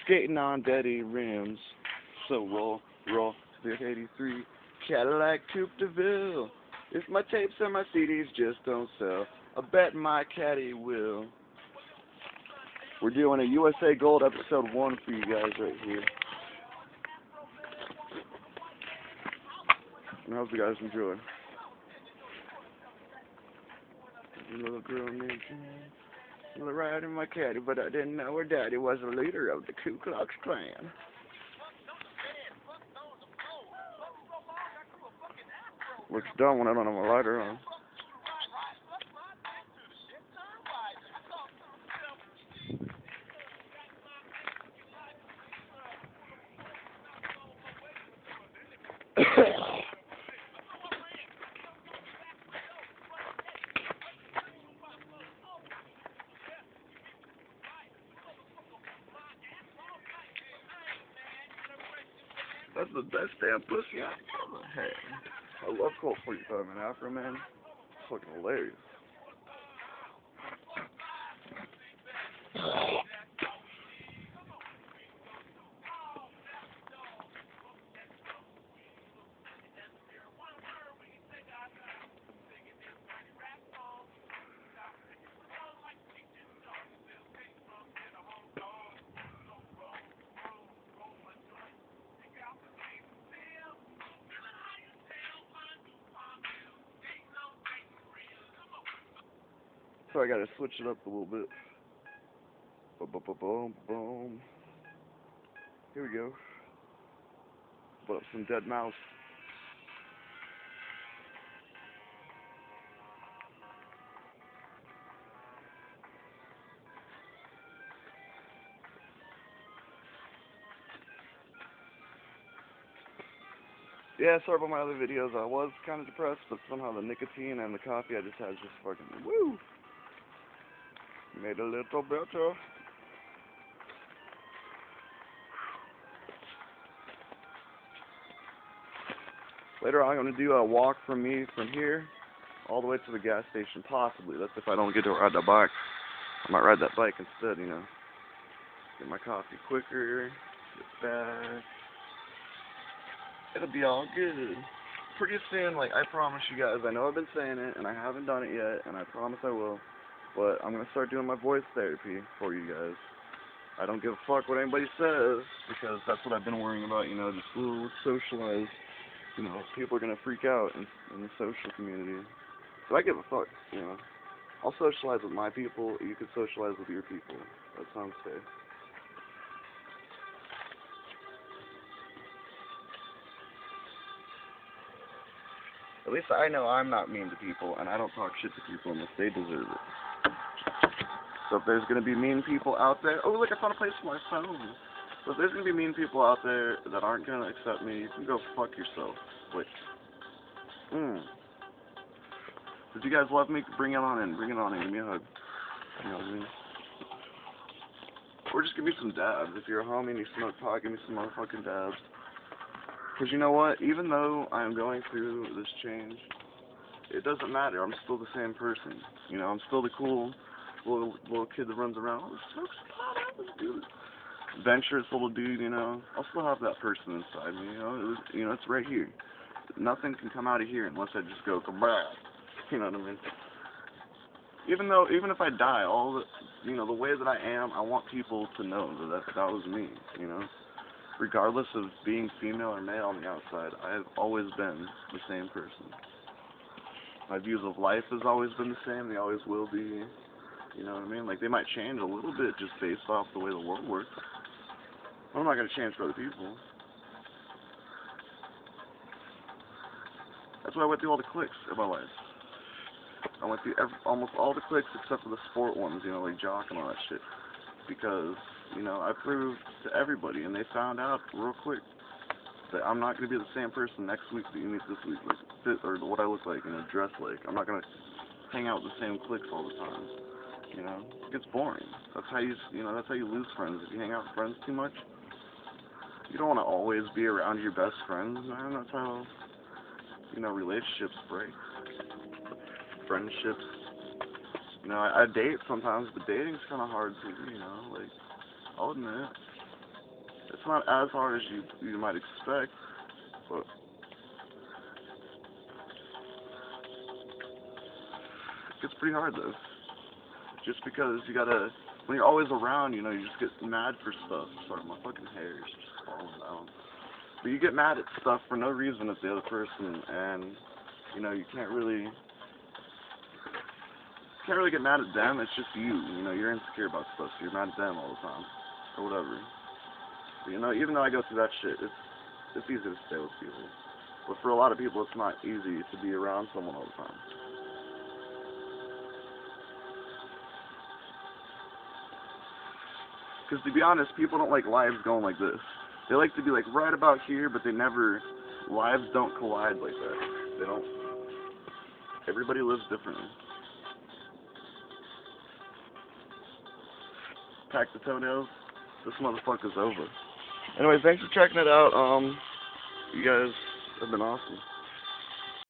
skating on daddy rims. So roll, the 83 Cadillac Coupe de Ville. If my tapes and my CDs just don't sell, I bet my caddy will. We're doing a USA Gold episode 1 for you guys right here. And I hope you guys enjoy. Little girl named Jane, riding my caddy, but I didn't know her daddy was a leader of the Ku Klux Klan. Looks dumb when I don't have my lighter on. That's the best damn pussy I've ever had. I love Colt 45 and Afro, man. It's fucking hilarious. So I gotta switch it up a little bit. Boom, boom. Here we go. Put up some dead mouse. Yeah, sorry about my other videos. I was kind of depressed, but somehow the nicotine and the coffee I just had just fucking woo. Made a little better. Later on, I'm going to do a walk from here all the way to the gas station, possibly. That's if I don't get to ride the bike. I might ride that bike instead, you know. Get my coffee quicker, get back. It'll be all good. Pretty soon, like, I promise you guys, I know I've been saying it, and I haven't done it yet, and I promise I will, but I'm going to start doing my voice therapy for you guys. I don't give a fuck what anybody says, because that's what I've been worrying about, you know, just a little socialized. You know, people are going to freak out in the social community. So I give a fuck, you know. I'll socialize with my people, you can socialize with your people. That sounds safe. At least I know I'm not mean to people, and I don't talk shit to people unless they deserve it. So if there's going to be mean people out there... Oh, look, I found a place for my phone. So if there's going to be mean people out there that aren't going to accept me, you can go fuck yourself. Wait. If you guys love me, bring it on in. Bring it on in. Give me a hug. You know what I mean? Or just give me some dabs. If you're a homie and you smoke pot, give me some motherfucking dabs. Because you know what? Even though I am going through this change, it doesn't matter. I'm still the same person. You know, I'm still the cool little kid that runs around. Oh, smoke some pot, let's do it. Adventurous little dude, you know. I'll still have that person inside me, you know. It's right here. Nothing can come out of here unless I just go kabah. You know what I mean? Even if I die, the way that I am, I want people to know that was me, you know. Regardless of being female or male on the outside, I have always been the same person. My views of life has always been the same. They always will be. You know what I mean? Like, they might change a little bit just based off the way the world works. I'm not going to change for other people. That's why I went through all the cliques in my life. I went through almost all the cliques except for the sport ones, you know, like jock and all that shit. Because, you know, I proved to everybody, and they found out real quick that I'm not going to be the same person next week that you meet this week, like, or what I look like, you know, dress like. I'm not going to hang out with the same cliques all the time. You know, it gets boring. That's how you lose friends. If you hang out with friends too much, you don't want to always be around your best friends, man. That's how, you know, relationships break. Friendships. You know, I date sometimes, but dating's kind of hard too, you know, like, I'll admit. It's not as hard as you might expect, but it gets pretty hard though. Just because you gotta, when you're always around, you know, you just get mad for stuff. Sorry, my fucking hair is just falling down. But you get mad at stuff for no reason at the other person, and you know, you can't really get mad at them. It's just you. You know, you're insecure about stuff, so you're mad at them all the time, or whatever. But, you know, even though I go through that shit, it's easy to stay with people. But for a lot of people, it's not easy to be around someone all the time. Because to be honest, people don't like lives going like this. They like to be like right about here, but lives don't collide like that. They don't. Everybody lives differently. Pack the toenails. This motherfucker's over. Anyway, thanks for checking it out. You guys have been awesome.